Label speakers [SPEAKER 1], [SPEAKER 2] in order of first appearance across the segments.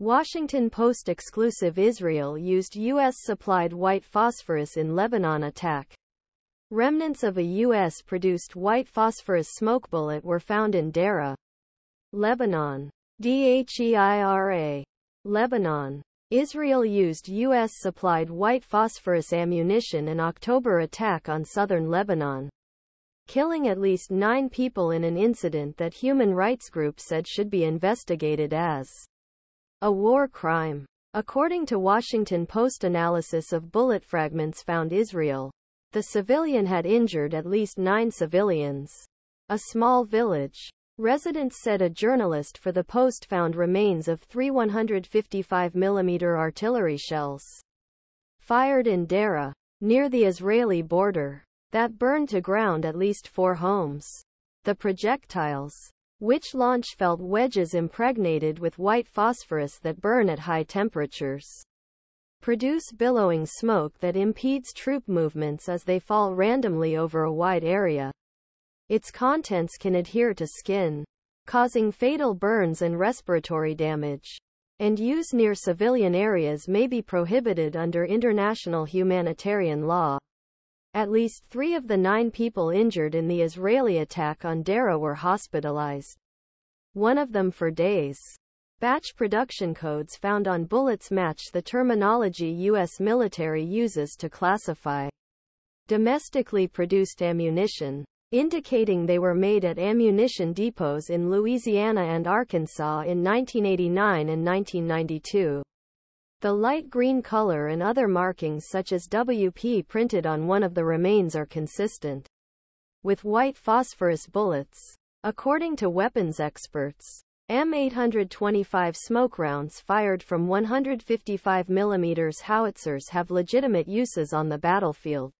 [SPEAKER 1] Washington Post exclusive: Israel used U.S.-supplied white phosphorus in Lebanon attack. Remnants of a U.S.-produced white phosphorus smoke bullet were found in Dheira, Lebanon. Dheira, Lebanon. Israel used U.S.-supplied white phosphorus ammunition in October attack on southern Lebanon, killing at least 9 people in an incident that human rights groups said should be investigated as a war crime. According to Washington Post analysis of bullet fragments found Israel, the civilian had injured at least 9 civilians. A small village. Residents said a journalist for the Post found remains of 3 155mm artillery shells fired in Dheira, near the Israeli border, that burned to ground at least 4 homes. The projectiles, which launch felt wedges impregnated with white phosphorus that burn at high temperatures, produce billowing smoke that impedes troop movements as they fall randomly over a wide area. Its contents can adhere to skin, causing fatal burns and respiratory damage, and use near civilian areas may be prohibited under international humanitarian law. At least 3 of the 9 people injured in the Israeli attack on Dheira were hospitalized, one of them for days. Batch production codes found on bullets match the terminology U.S. military uses to classify domestically produced ammunition, indicating they were made at ammunition depots in Louisiana and Arkansas in 1989 and 1992. The light green color and other markings such as WP printed on one of the remains are consistent with white phosphorus bullets. According to weapons experts, M825 smoke rounds fired from 155mm howitzers have legitimate uses on the battlefield,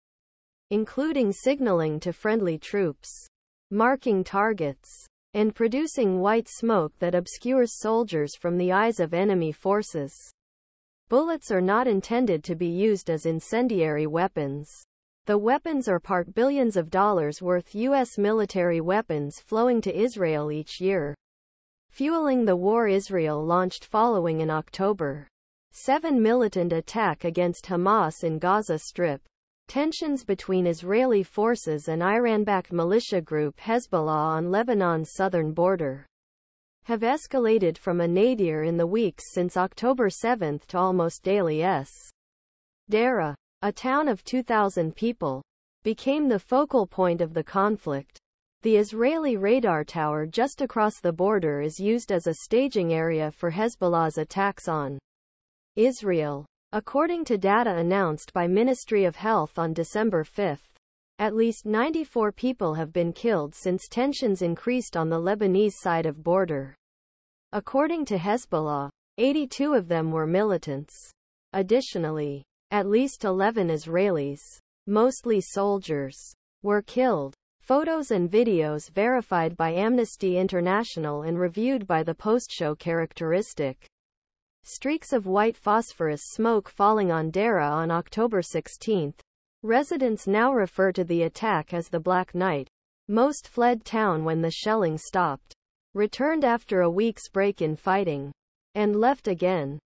[SPEAKER 1] including signaling to friendly troops, marking targets, and producing white smoke that obscures soldiers from the eyes of enemy forces. Bullets are not intended to be used as incendiary weapons. The weapons are part billions of dollars worth U.S. military weapons flowing to Israel each year, fueling the war Israel launched following an October 7 militant attack against Hamas in Gaza Strip. Tensions between Israeli forces and Iran-backed militia group Hezbollah on Lebanon's southern border have escalated from a nadir in the weeks since October 7 to almost daily. Dheira, a town of 2,000 people, became the focal point of the conflict. The Israeli radar tower just across the border is used as a staging area for Hezbollah's attacks on Israel. According to data announced by Ministry of Health on December 5, at least 94 people have been killed since tensions increased on the Lebanese side of border. According to Hezbollah, 82 of them were militants. Additionally, at least 11 Israelis, mostly soldiers, were killed. Photos and videos verified by Amnesty International and reviewed by the Post show characteristic streaks of white phosphorus smoke falling on Dheira on October 16. Residents now refer to the attack as the Black Night. Most fled town when the shelling stopped, returned after a week's break in fighting, and left again.